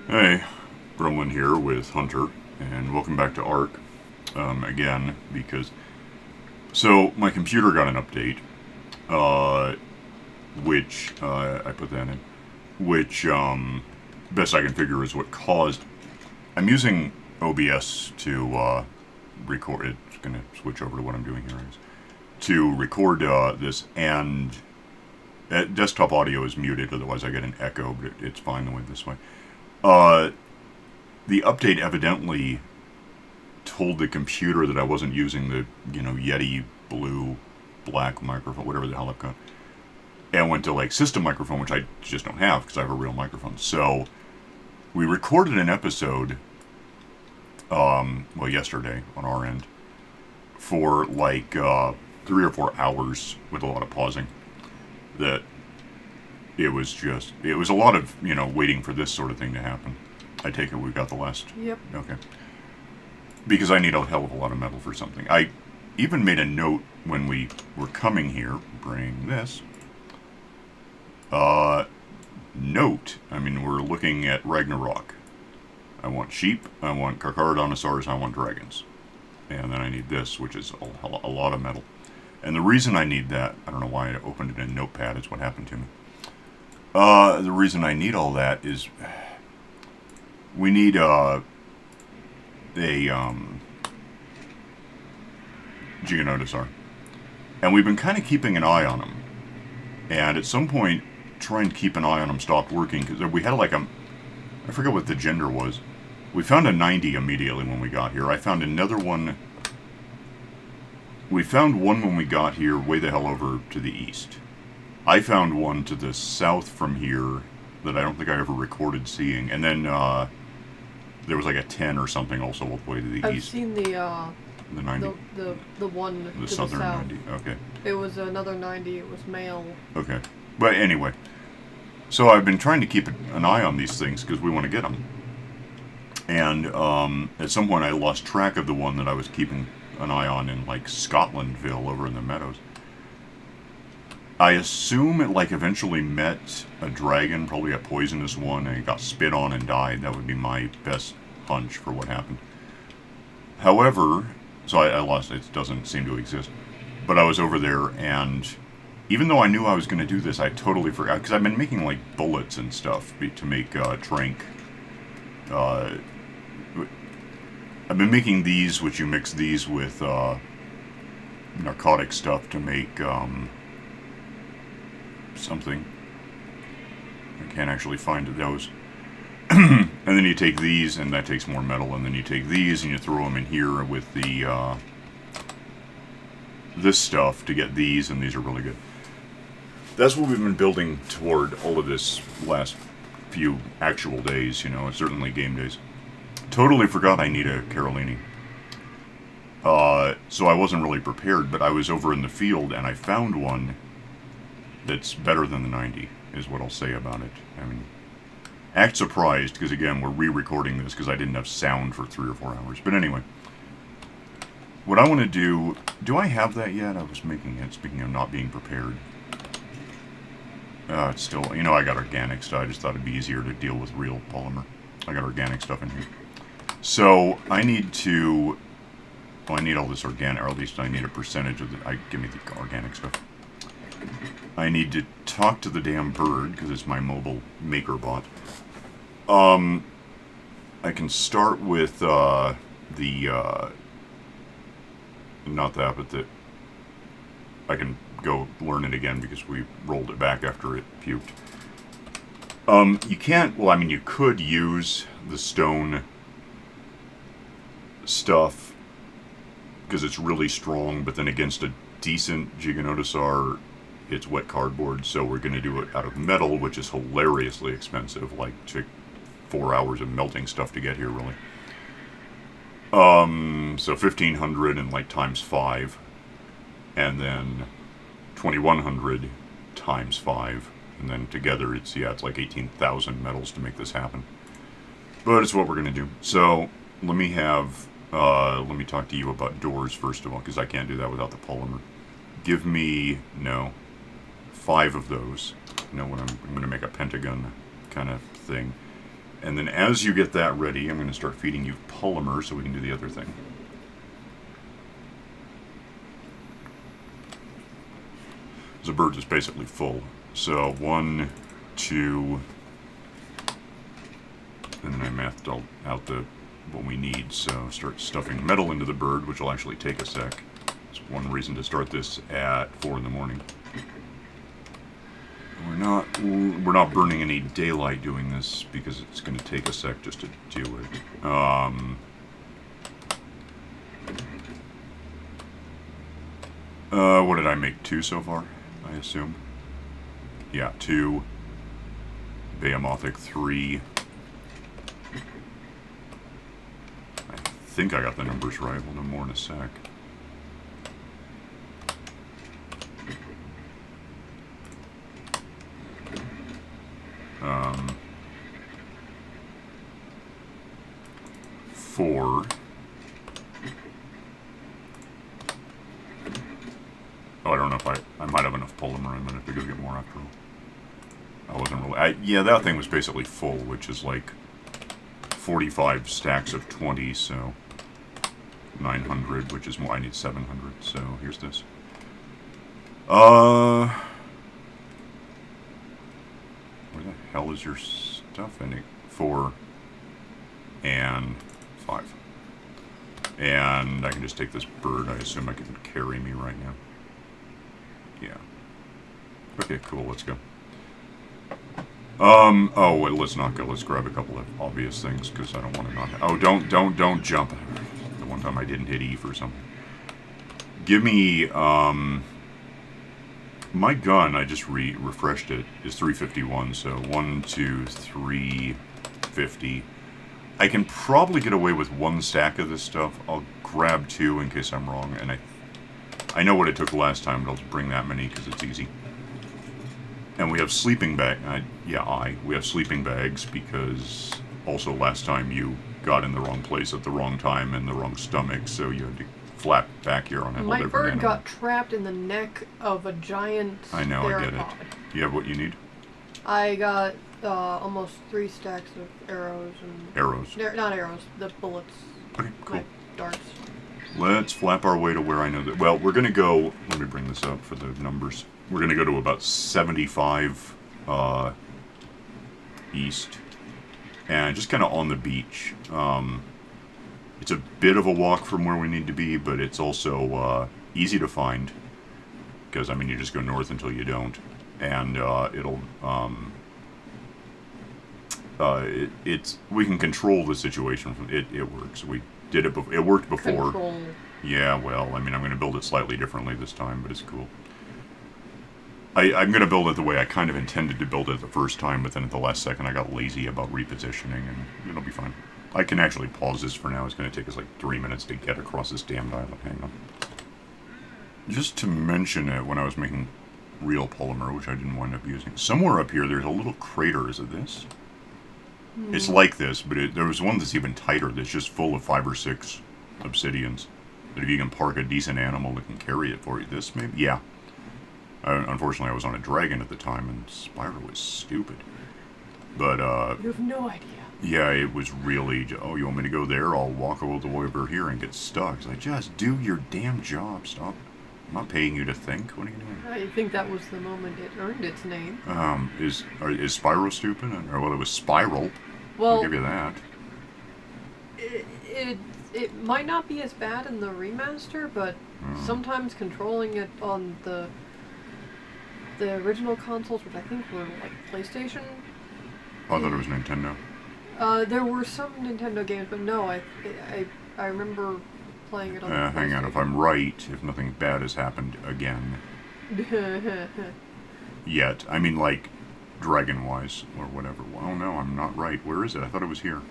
Hey, Gremlin here with Hunter, and welcome back to ARK. Again, because my computer got an update, uh, which I put that in, which best I can figure is what caused. I'm using OBS to record. It's gonna switch over to what I'm doing here to record this, and desktop audio is muted. Otherwise, I get an echo, but it's fine the way this way. Uh, the update evidently told the computer that I wasn't using the, Yeti blue, black microphone, whatever the hell I've got. And went to like system microphone, which I just don't have because I have a real microphone. So we recorded an episode, yesterday on our end, for like 3 or 4 hours with a lot of pausing. That it was a lot of, waiting for this sort of thing to happen. I take it we've got the last. Yep. Okay. Because I need a hell of a lot of metal for something. I even made a note when we were coming here. Bring this. Note. I mean, we're looking at Ragnarok. I want sheep, I want giganotosaurs, I want dragons. And then I need this, which is a lot of metal. And the reason I need that, I don't know why I opened it in Notepad, is what happened to me. The reason I need all that is we need a giganotosaur. And we've been kind of keeping an eye on them. And at some point, trying to keep an eye on them stopped working because we had I forget what the gender was. We found a 90 immediately when we got here. I found another one. We found one when we got here way the hell over to the east. I found one to the south from here that I don't think I ever recorded seeing. And then there was like a 10 or something also all the way to the I've east. seen the 90? the one The to southern the south. 90. Okay. It was another 90. It was male. Okay. But anyway. So I've been trying to keep an eye on these things because we want to get them. And at some point I lost track of the one that I was keeping an eye on in like Scotlandville over in the meadows. I assume it like eventually met a dragon, probably a poisonous one, and it got spit on and died. That would be my best hunch for what happened. However, so I lost it. It doesn't seem to exist. But I was over there, and even though I knew I was going to do this, I totally forgot. Because I've been making like bullets and stuff to make trank. I've been making these, which you mix these with narcotic stuff to make something. I can't actually find those. And then you take these, and that takes more metal, and then you take these and you throw them in here with the this stuff to get these, and these are really good. That's what we've been building toward all of this last few actual days, certainly game days. Totally forgot I need a Carolini. So I wasn't really prepared, but I was over in the field and I found one that's better than the 90, is what I'll say about it. I mean, act surprised, because again, we're re-recording this because I didn't have sound for 3 or 4 hours. But anyway, what I want to do I have that yet? I was making it, speaking of not being prepared. It's still, I got organic stuff. I just thought it'd be easier to deal with real polymer. I got organic stuff in here. So I need I need all this organic, or at least I need a percentage of give me the organic stuff. I need to talk to the damn bird, because it's my mobile maker bot. I can start with not that, but the I can go learn it again because we rolled it back after it puked. You can't, well, I mean, you could use the stone stuff because it's really strong, but then against a decent giganotosaur, it's wet cardboard, so we're going to do it out of metal, which is hilariously expensive, like took 4 hours of melting stuff to get here, really. So 1,500 and like times 5, and then 2,100 times 5, and then together it's like 18,000 metals to make this happen. But it's what we're going to do. So let me talk to you about doors first of all, because I can't do that without the polymer. Give me, 5 of those. When I'm going to make a pentagon kind of thing. And then as you get that ready, I'm going to start feeding you polymer so we can do the other thing. The bird is basically full. So 1, 2, and then I mathed out what we need. So start stuffing metal into the bird, which will actually take a sec. It's one reason to start this at 4 in the morning. We're not burning any daylight doing this because it's going to take a sec just to do it. What did I make? 2 so far, I assume. Yeah, 2. Behemoths 3. I think I got the numbers right. We'll know more in a sec. Four. Oh, I don't know if I might have enough polymer. I'm gonna have to go get more after all. I wasn't really. Yeah, that thing was basically full, which is like 45 stacks of 20, so 900, which is more. I need 700. So here's this. Where the hell is your stuff? 4 and 5. And I can just take this bird. I assume I can carry me right now. Yeah. Okay, cool. Let's go. Oh, wait, let's not go. Let's grab a couple of obvious things, because I don't want to not... Oh, don't jump. The one time I didn't hit E for something. Give me, my gun, I just refreshed it, is 351, so 1, 2, 3, 50. I can probably get away with 1 stack of this stuff. I'll grab 2 in case I'm wrong, and I know what it took last time, but I'll just bring that many because it's easy. And we have sleeping bag. We have sleeping bags because also last time you got in the wrong place at the wrong time and the wrong stomach, so you had to flap back here on a whole different My bird animal. got trapped in the neck of a giant I know, theropod. I get it. Do you have what you need? I got almost 3 stacks of arrows and... Arrows. Not arrows, the bullets. Okay, cool. Like darts. Let's flap our way to where I know that... Well, we're going to go... Let me bring this up for the numbers. We're going to go to about 75 east. And just kind of on the beach. It's a bit of a walk from where we need to be, but it's also easy to find. Because, I mean, you just go north until you don't. And it'll... we can control the situation. It works. We did it. It worked before. Control. Yeah. Well, I mean, I'm going to build it slightly differently this time, but it's cool. I'm going to build it the way I kind of intended to build it the first time, but then at the last second I got lazy about repositioning, and it'll be fine. I can actually pause this for now. It's going to take us like 3 minutes to get across this damned island. Hang on. Just to mention it, when I was making real polymer, which I didn't wind up using, somewhere up here there's a little crater. Is it this? It's like this, but there was one that's even tighter that's just full of 5 or 6 obsidians. That if you can park a decent animal that can carry it for you. This maybe? Yeah. Unfortunately, I was on a dragon at the time, and Spyro was stupid. But, You have no idea. yeah, it was really... Oh, you want me to go there? I'll walk all the way over here and get stuck. It's like, just do your damn job. Stop. I'm not paying you to think. What are you doing? I think that was the moment it earned its name. Is Spyro stupid? Or, well, it was Spiral. Well, I'll give you that. It might not be as bad in the remaster, but sometimes controlling it on the original consoles, which I think were like PlayStation. Oh, I thought it was Nintendo. There were some Nintendo games, but no, I remember playing it on the Hang on, if I'm right, if nothing bad has happened again. Yet. I mean, like, dragon-wise, or whatever. Oh no, I'm not right. Where is it? I thought it was here.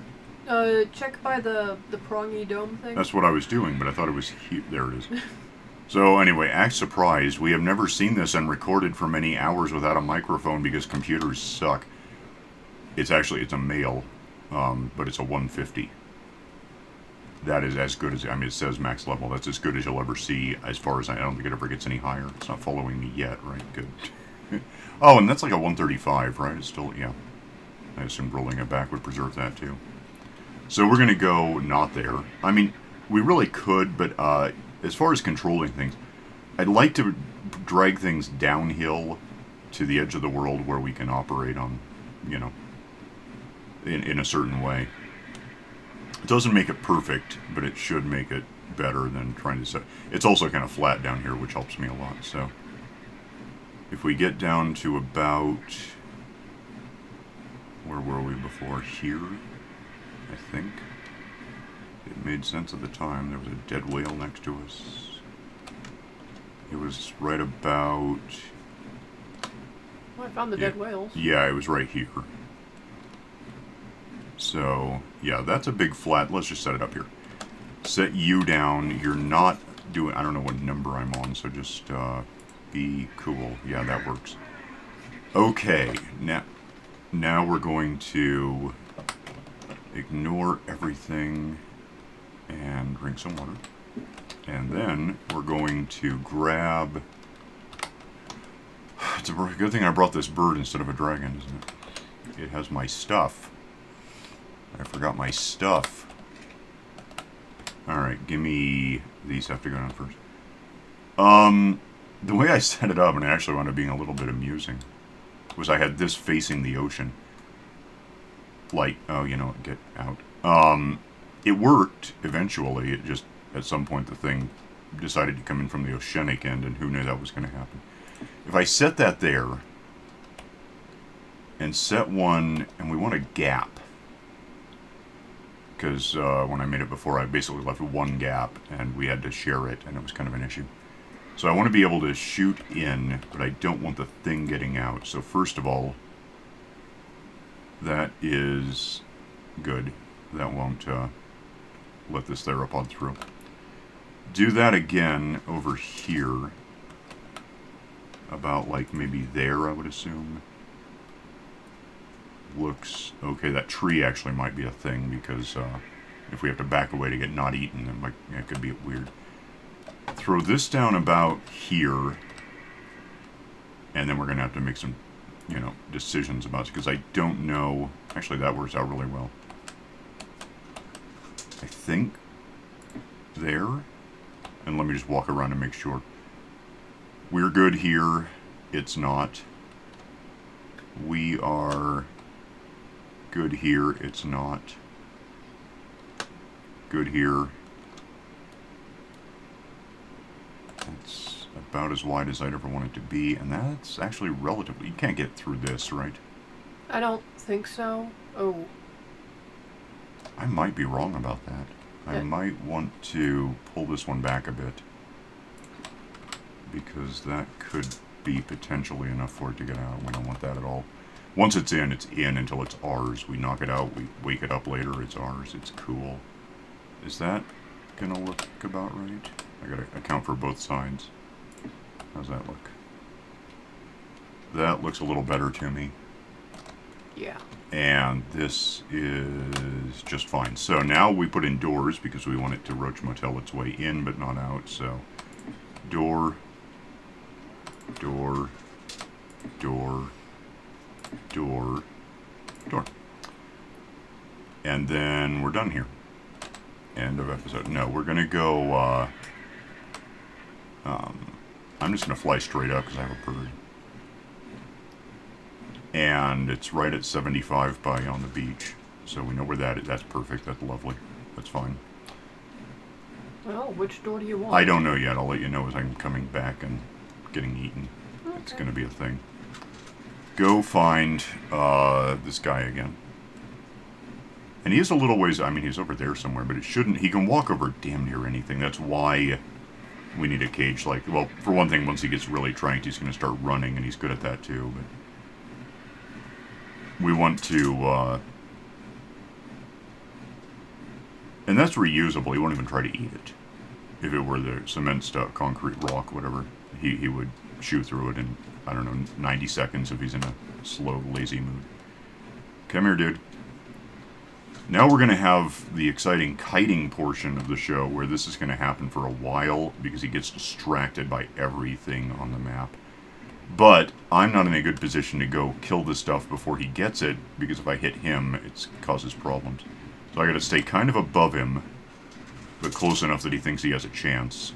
Check by the prongy dome thing. That's what I was doing, but I thought it was here. There it is. So anyway, act surprised. We have never seen this and recorded for many hours without a microphone because computers suck. It's a male, but it's a 150. That is as good as, I mean, it says max level. That's as good as you'll ever see as far as I don't think it ever gets any higher. It's not following me yet, right? Good. Oh, and that's like a 135, right? It's still, yeah. I assumed rolling it back would preserve that too. So we're going to go not there. I mean, we really could, but as far as controlling things, I'd like to drag things downhill to the edge of the world where we can operate on, you know, in a certain way. It doesn't make it perfect, but it should make it better than trying to set. It's also kind of flat down here, which helps me a lot. So if we get down to about, where were we before? Here, I think. It made sense at the time. There was a dead whale next to us. It was right about... Well, I found the dead whales. Yeah, it was right here. So, yeah, that's a big flat. Let's just set it up here. Set you down. You're not doing... I don't know what number I'm on, so just be cool. Yeah, that works. Okay, now we're going to ignore everything and drink some water. And then we're going to grab... It's a good thing I brought this bird instead of a dragon, isn't it? It has my stuff. I forgot my stuff. Alright, give me... These have to go down first. The way I set it up, and it actually wound up being a little bit amusing, was I had this facing the ocean. Like, oh, you know, get out. It worked, eventually. It just, at some point, the thing decided to come in from the oceanic end, and who knew that was going to happen. If I set that there, and set one, and we want a gap, because when I made it before, I basically left one gap, and we had to share it, and it was kind of an issue. So I want to be able to shoot in, but I don't want the thing getting out. So first of all, that is good. That won't let this theropod through. Do that again over here. About like maybe there, I would assume. Looks okay. That tree actually might be a thing because if we have to back away to get not eaten, it could be weird. Throw this down about here, and then we're going to have to make some, you know, decisions about it, because I don't know. Actually, that works out really well. I think there, and let me just walk around and make sure. We're good here. It's not. We are good here. It's not. Good here. It's about as wide as I'd ever want it to be, and that's actually relatively... You can't get through this, right? I don't think so. Oh. I might be wrong about that. I might want to pull this one back a bit, because that could be potentially enough for it to get out. We don't want that at all. Once it's in until it's ours. We knock it out, we wake it up later, it's ours, it's cool. Is that gonna look about right? I gotta account for both sides. How's that look? That looks a little better to me. Yeah. And this is just fine. So now we put in doors because we want it to roach motel its way in but not out. So door, door, door, door, door. And then we're done here. End of episode. No, we're going to go... I'm just going to fly straight up because I have a bird. And it's right at 75 by on the beach. So we know where that is. That's perfect. That's lovely. That's fine. Well, which door do you want? I don't know yet. I'll let you know as I'm coming back and getting eaten. Okay. It's going to be a thing. Go find this guy again. And he is a little ways... I mean, he's over there somewhere, but it shouldn't... He can walk over damn near anything. That's why we need a cage. Like, well, for one thing, once he gets really tranked, he's going to start running, and he's good at that too, but... We want to, and that's reusable. He won't even try to eat it. If it were the cement stuff, concrete, rock, whatever, he would chew through it in, I don't know, 90 seconds if he's in a slow, lazy mood. Come here, dude. Now we're going to have the exciting kiting portion of the show, where this is going to happen for a while, because he gets distracted by everything on the map. But I'm not in a good position to go kill this stuff before he gets it, because if I hit him, it causes problems. So I gotta stay kind of above him, but close enough that he thinks he has a chance.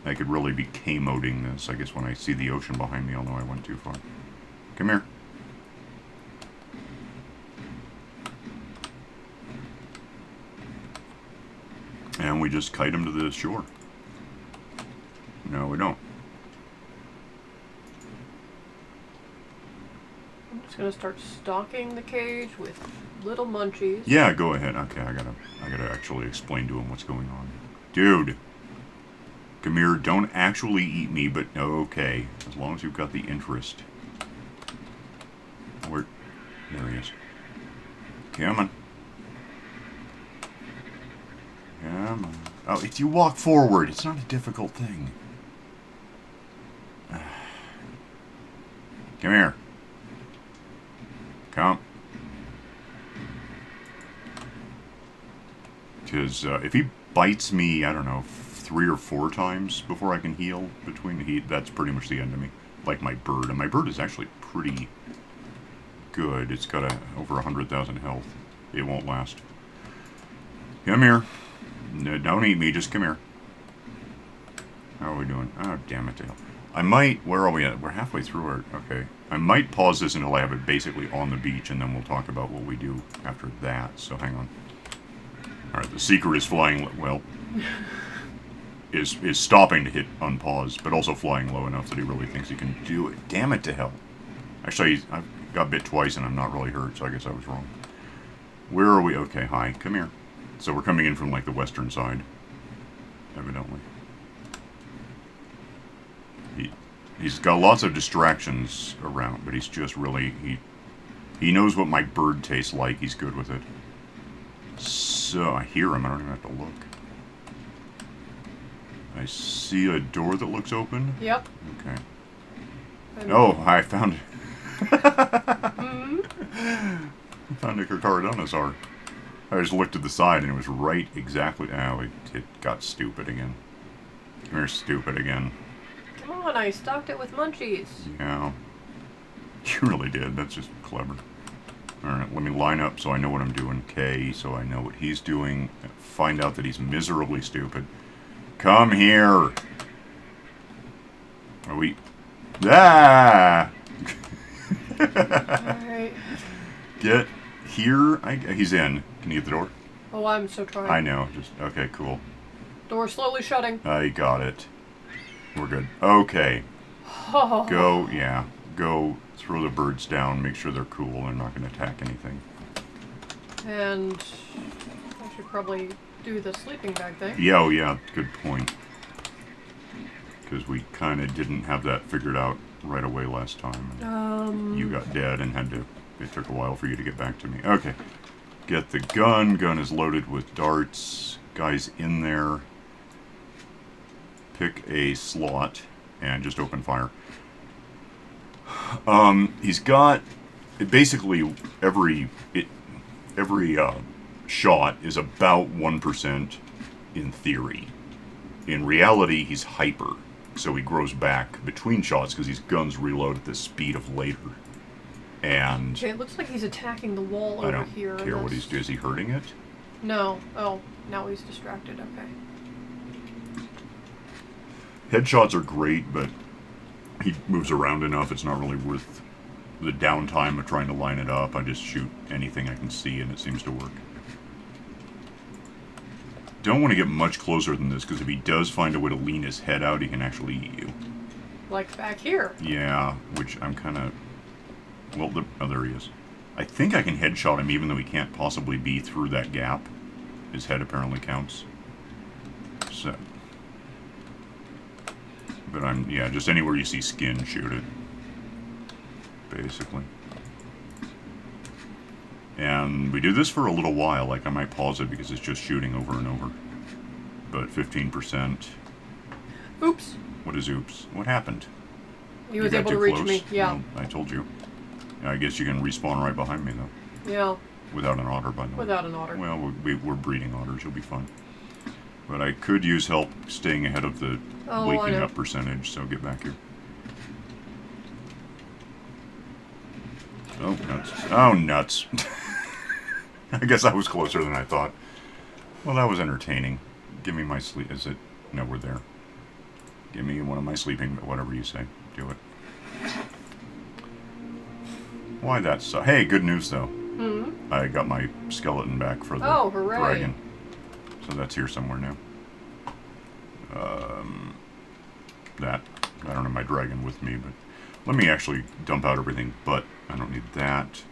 I could really be K-moding this. I guess when I see the ocean behind me, I'll know I went too far. Come here. And we just kite him to the shore. No, we don't. I'm just gonna start stocking the cage with little munchies. Yeah, go ahead. Okay, I gotta actually explain to him what's going on. Dude! Come here, don't actually eat me, but okay. As long as you've got the interest. Where? There he is. Come on. Come on. Oh, if you walk forward, it's not a difficult thing. Come here. Come. Because if he bites me, I don't know, 3 or 4 times before I can heal between the heat, that's pretty much the end of me. Like my bird. And my bird is actually pretty good. It's got over 100,000 health. It won't last. Come here. No, don't eat me, just come here. How are we doing? Oh, damn it. I might... Where are we at? We're halfway through our... Okay. I might pause this until I have it basically on the beach, and then we'll talk about what we do after that. So hang on. Alright, the secret is flying... Well... is stopping to hit unpause, but also flying low enough that he really thinks he can do it. Damn it to hell. Actually, I've got bit twice, and I'm not really hurt, so I guess I was wrong. Where are we? Okay, hi. Come here. So we're coming in from, like, the western side, evidently. He's got lots of distractions around, but he's just really, he knows what my bird tastes like. He's good with it. So, I hear him. I don't even have to look. I see a door that looks open. Yep. Okay. Oh, I found it. Mm-hmm. I found a giganotosaurs. I just looked to the side and it was right exactly... Oh, it got stupid again. Come here, stupid again. Come on, I stocked it with munchies. Yeah. You really did. That's just clever. Alright, let me line up so I know what I'm doing. K, so I know what he's doing. Find out that he's miserably stupid. Come here! Are we... Ah! Alright. Get here. He's in. Can you get the door? Oh, I'm so trying. I know. Just okay, cool. Door slowly shutting. I got it. We're good. Okay. Oh. Go, yeah. Go throw the birds down, make sure they're cool, they're not going to attack anything. And I should probably do the sleeping bag thing. Yeah, oh yeah, good point. Because we kind of didn't have that figured out right away last time. You got dead and had to... It took a while for you to get back to me. Okay. Get the gun. Gun is loaded with darts. Guy's in there. Pick a slot and just open fire. He's got... Basically, every shot is about 1% in theory. In reality, he's hyper. So he grows back between shots because his guns reload at the speed of later. And okay, it looks like he's attacking the wall over here. I don't care what he's doing. Is he hurting it? No. Oh, now he's distracted. Okay. Headshots are great, but he moves around enough. It's not really worth the downtime of trying to line it up. I just shoot anything I can see, and it seems to work. Don't want to get much closer than this, because if he does find a way to lean his head out, he can actually eat you. Like back here. Yeah, which I'm kind of... Well, oh, there he is. I think I can headshot him even though he can't possibly be through that gap. His head apparently counts. So... But yeah, just anywhere you see skin, shoot it. Basically. And we do this for a little while. Like, I might pause it because it's just shooting over and over. But 15%... Oops. What is oops? What happened? He was able to reach me, yeah. Well, I told you. I guess you can respawn right behind me, though. Yeah. Without an otter, by the way. Without an otter. Well, we're breeding otters. You'll be fine. But I could use help staying ahead of the waking up percentage, so get back here. Oh, nuts. Oh, nuts. I guess I was closer than I thought. Well, that was entertaining. Give me my sleep. Is it? No, we're there. Give me one of my sleeping, whatever you say. Do it. Why that's so? Hey, good news though. Hmm. I got my skeleton back for the Oh, hooray. dragon. So that's here somewhere now. That. I don't have my dragon with me, but let me actually dump out everything. But I don't need that.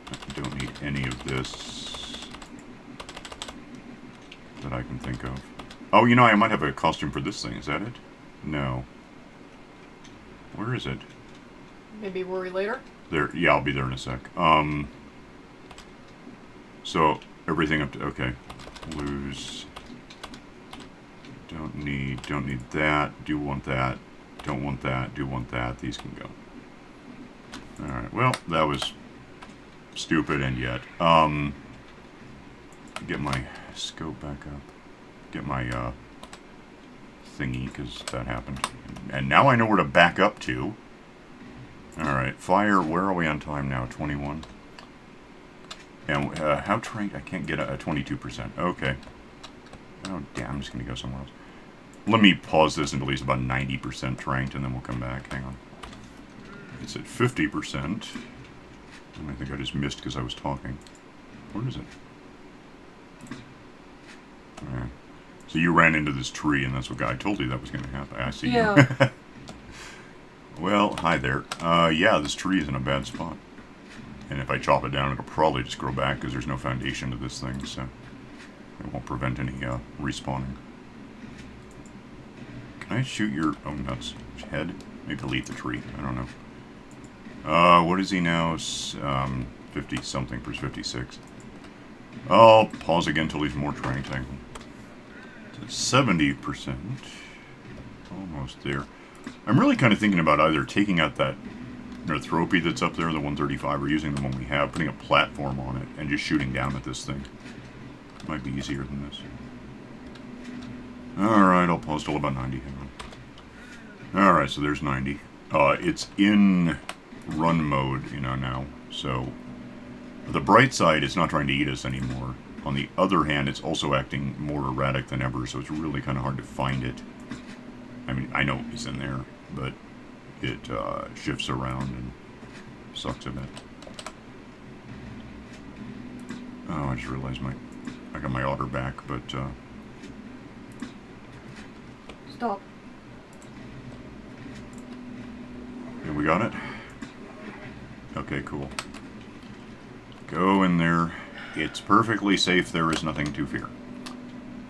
I don't need any of this that I can think of. Oh, you know, I might have a costume for this thing. Is that it? No. Where is it? Maybe worry later. There. Yeah, I'll be there in a sec. So everything up to okay. Lose. Don't need that. Do want that. Don't want that. Do want that. These can go. All right. Well, that was stupid, and yet. Get my scope back up. Get my thingy, because that happened. And now I know where to back up to. Alright, fire, where are we on time now? 21? And how trained? I can't get a 22%. Okay. Oh, damn, I'm just going to go somewhere else. Let me pause this until he's about 90% trained, and then we'll come back. Hang on. It's at 50%. And I think I just missed because I was talking. Where is it? Alright. So you ran into this tree, and that's what I told you that was going to happen. I see Yeah. you. Well, hi there. Yeah, this tree is in a bad spot. And if I chop it down, it'll probably just grow back because there's no foundation to this thing, so it won't prevent any respawning. Can I shoot your... oh, nuts. Head? Maybe I'll eat the tree. I don't know. What is he now? 50-something versus 56. I'll pause again until he's more trained. 70%. Almost there. I'm really kind of thinking about either taking out that Northropy that's up there, the 135, or using the one we have, putting a platform on it, and just shooting down at this thing. Might be easier than this. Alright, I'll pause till about 90. Hang on. Alright, so there's 90. It's in run mode, you know, now. So, the bright side, it's not trying to eat us anymore. On the other hand, it's also acting more erratic than ever, so it's really kind of hard to find it. I mean, I know he's in there, but it shifts around and sucks a bit. Oh, I just realized I got my otter back, but Stop. yeah, we got it? Okay, cool. Go in there. It's perfectly safe. There is nothing to fear.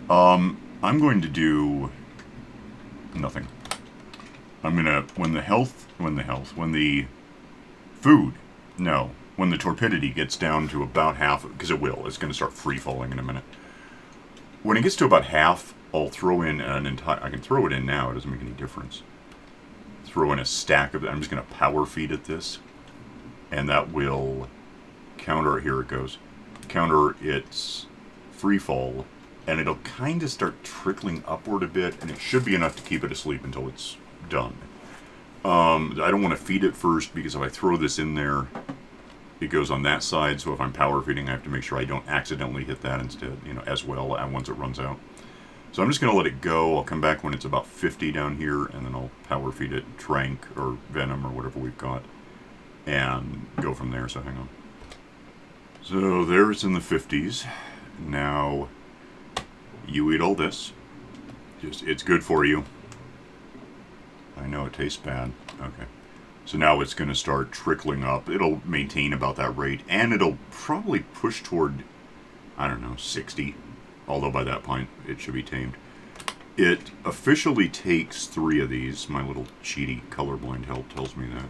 I'm going to do nothing. I'm gonna when the torpidity gets down to about half, because it will. It's gonna start free falling in a minute. When it gets to about half, I'll throw in an entire. I can throw it in now. It doesn't make any difference. Throw in a stack of. I'm just gonna power feed it this, and that will counter. Here it goes. Counter its free fall. And it'll kind of start trickling upward a bit, and it should be enough to keep it asleep until it's done. I don't want to feed it first, because if I throw this in there, it goes on that side, so if I'm power feeding, I have to make sure I don't accidentally hit that instead, you know, as well, and once it runs out. So I'm just going to let it go. I'll come back when it's about 50 down here, and then I'll power feed it Trank or Venom or whatever we've got, and go from there, so hang on. So there it's in the 50s. Now... you eat all this. It's good for you. I know it tastes bad. Okay. So now it's going to start trickling up. It'll maintain about that rate, and it'll probably push toward, I don't know, 60. Although by that point, it should be tamed. It officially takes 3 of these. My little cheaty colorblind help tells me that.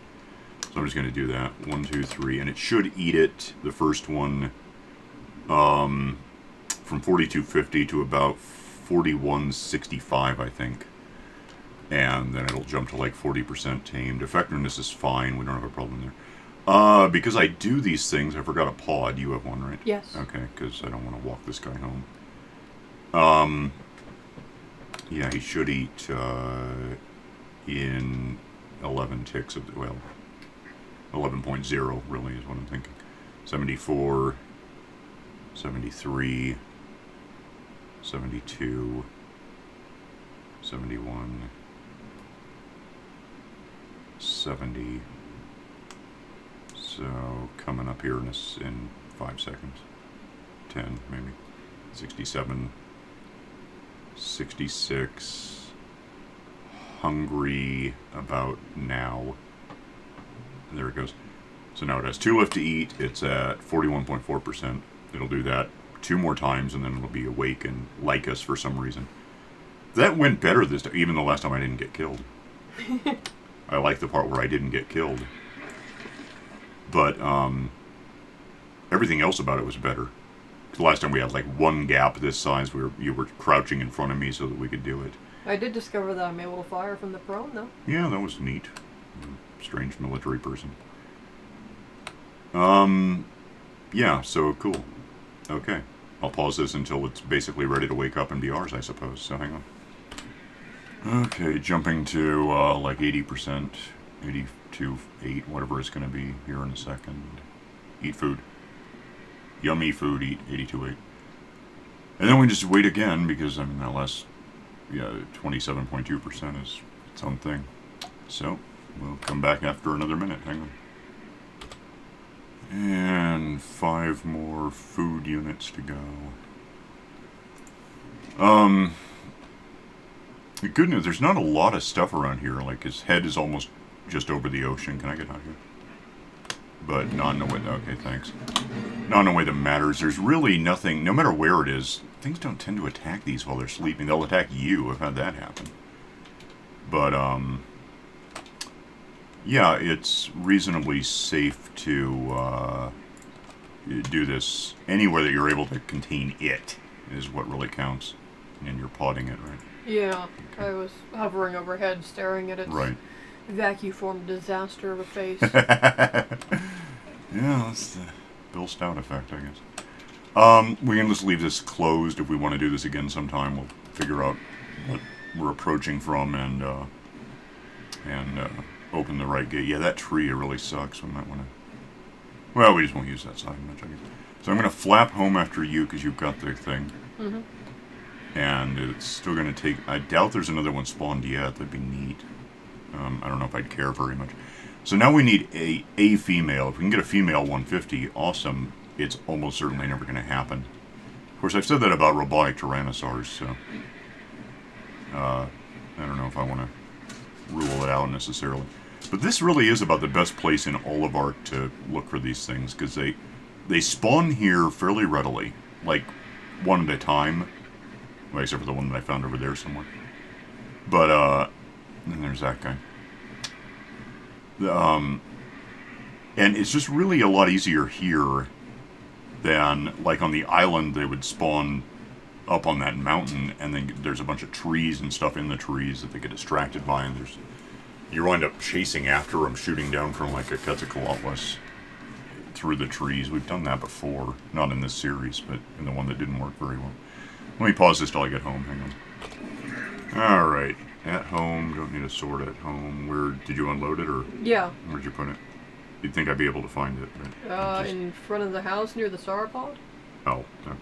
So I'm just going to do that. 1, 2, 3. And it should eat it, the first one, from 4250 to about 4165, I think. And then it'll jump to like 40% tamed. Effectiveness is fine. We don't have a problem there. Because I do these things, I forgot a pod. You have one, right? Yes. Okay, because I don't want to walk this guy home. Yeah, he should eat in 11 ticks of... well, 11.0 really is what I'm thinking. 74, 73, 72, 71, 70. So coming up here in 5 seconds. 10 maybe. 67, 66. Hungry about now. And there it goes. So now it has 2 left to eat. It's at 41.4%. It'll do that 2 more times, and then it'll be awake and like us for some reason. That went better this time, even the last time I didn't get killed. I like the part where I didn't get killed. But everything else about it was better. The last time we had like 1 gap this size where you were crouching in front of me so that we could do it. I did discover that I'm able to fire from the prone, though. Yeah, that was neat. Strange military person. Yeah, so cool. Okay. I'll pause this until it's basically ready to wake up and be ours, I suppose. So hang on. Okay, jumping to like 80%, 82, 8, whatever it's going to be here in a second. Eat food. Yummy food, eat 82, 8. And then we just wait again because, I mean, that last, 27.2% is its own thing. So, we'll come back after another minute. Hang on. And 5 more food units to go. The good news, there's not a lot of stuff around here. Like, his head is almost just over the ocean. Can I get out here? But not in a way, okay, thanks. Not in a way that matters. There's really nothing, no matter where it is, things don't tend to attack these while they're sleeping. They'll attack you. I've had that happen. But, yeah, it's reasonably safe to do this anywhere that you're able to contain it is what really counts. And you're potting it, right? Yeah, okay. I was hovering overhead, staring at its vacuum-formed disaster of a face. Yeah, that's the Bill Stout effect, I guess. We can just leave this closed if we want to do this again sometime. We'll figure out what we're approaching from and open the right gate. Yeah, that tree really sucks. We might want to... Well, we just won't use that side much, I guess. So I'm going to flap home after you because you've got the thing. Mm-hmm. And it's still going to take... I doubt there's another one spawned yet. That'd be neat. I don't know if I'd care very much. So now we need a female. If we can get a female 150, awesome. It's almost certainly never going to happen. Of course, I've said that about robotic tyrannosaurs, so... I don't know if I want to rule it out necessarily. But this really is about the best place in all of ARK to look for these things, because they spawn here fairly readily, like one at a time, well, except for the one that I found over there somewhere. But, and there's that guy. And it's just really a lot easier here than, like on the island, they would spawn up on that mountain, and then there's a bunch of trees and stuff in the trees that they get distracted by, and you wind up chasing after them, shooting down from like a Quetzalcoatlus through the trees. We've done that before, not in this series, but in the one that didn't work very well. Let me pause this till I get home. Hang on. All right, at home. Don't need a sword at home. Where did you unload it, or yeah? Where'd you put it? You'd think I'd be able to find it, but in front of the house near the sauropod. Oh, okay.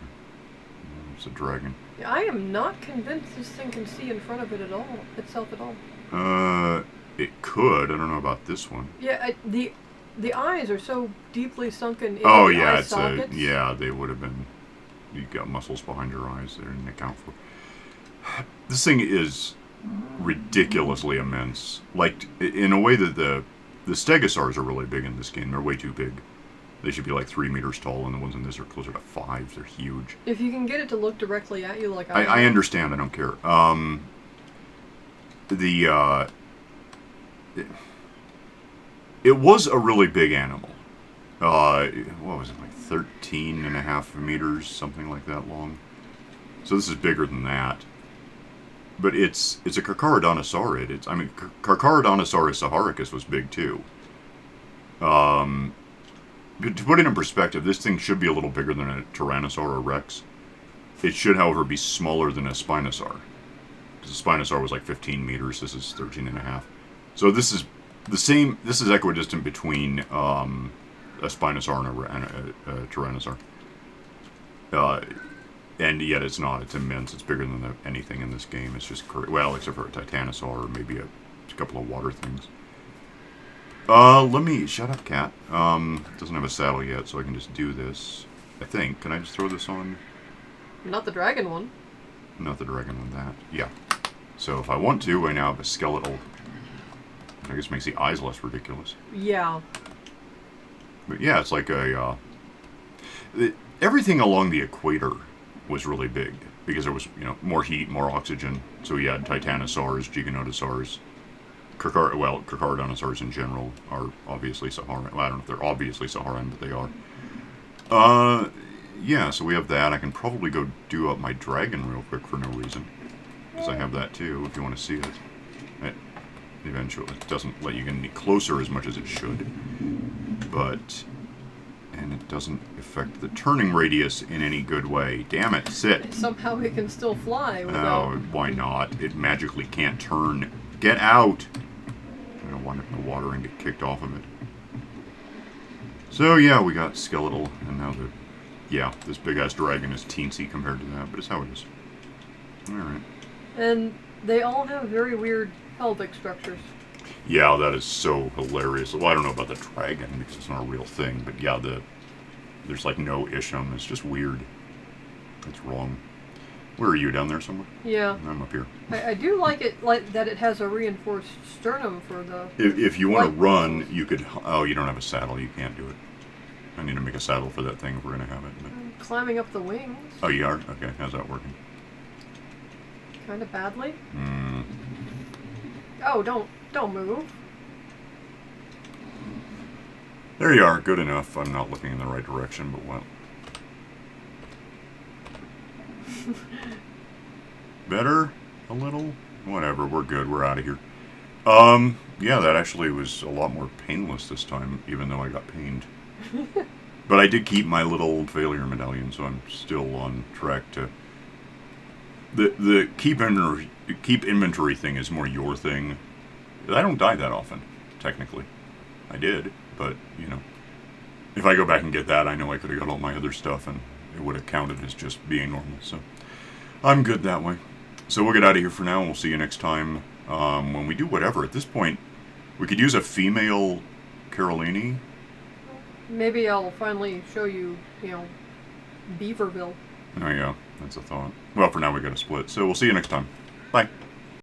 It's a dragon. Yeah, I am not convinced this thing can see in front of it itself at all. It could. I don't know about this one. Yeah, the eyes are so deeply sunken in the eye sockets. Yeah, they would have been. You've got muscles behind your eyes there and account for. This thing is ridiculously immense. Like, in a way that the stegosaurs are really big in this game. They're way too big. They should be like 3 meters tall, and the ones in this are closer to 5. They're huge. If you can get it to look directly at you like I understand. I don't care. It was a really big animal. What was it, like 13.5 meters, something like that long? So this is bigger than that. But it's a Carcharodontosaurus. Carcharodontosaurus saharicus was big too. But to put it in perspective, this thing should be a little bigger than a Tyrannosaur or Rex. It should, however, be smaller than a Spinosaur. Because the Spinosaur was like 15 meters. This is 13.5. So this is the same. This is equidistant between a Spinosaur and a Tyrannosaur. And yet it's not. It's immense. It's bigger than anything in this game. It's just well, except for a Titanosaur or maybe a couple of water things. Let me shut up, cat. It doesn't have a saddle yet, so I can just do this. I think. Can I just throw this on? Not the dragon one. Not the dragon one. That. Yeah. So if I want to, I now have a skeletal. I guess makes the eyes less ridiculous. Yeah. But yeah, it's like a. Everything along the equator was really big because there was, more heat, more oxygen. So you had Titanosaurs, giganotosaurs, Carcharodontosaurs in general are obviously Saharan. Well, I don't know if they're obviously Saharan, but they are. Yeah, so we have that. I can probably go do up my dragon real quick for no reason. Because I have that too, if you want to see it. Eventually, it doesn't let you get any closer as much as it should. But... And it doesn't affect the turning radius in any good way. Damn it, sit. Somehow it can still fly without... Oh, why not? It magically can't turn. Get out! I don't want it in the water and get kicked off of it. So yeah, we got skeletal, and now this big-ass dragon is teensy compared to that, but it's how it is. Alright. And they all have very weird pelvic structures. Yeah, that is so hilarious. Well, I don't know about the dragon, because it's not a real thing, but yeah, there's like no isham. It's just weird. It's wrong. Where are you, down there somewhere? Yeah. I'm up here. I do like it, like that it has a reinforced sternum for the... If you want to run, you could... Oh, you don't have a saddle. You can't do it. I need to make a saddle for that thing if we're going to have it. But... I'm climbing up the wings. Oh, you are? Okay, how's that working? Kind of badly. Hmm. Oh, don't move. There you are. Good enough. I'm not looking in the right direction, but well. Better? A little? Whatever. We're good. We're out of here. Yeah, that actually was a lot more painless this time, even though I got pained. But I did keep my little failure medallion, so I'm still on track to... The keep inventory thing is more your thing. I don't die that often, technically. I did, but, if I go back and get that, I know I could have got all my other stuff, and it would have counted as just being normal, so I'm good that way. So we'll get out of here for now, and we'll see you next time when we do whatever. At this point, we could use a female Carolinii. Maybe I'll finally show you, Beaverville. Oh yeah, that's a thought. Well, for now we got to split, so we'll see you next time. Bye.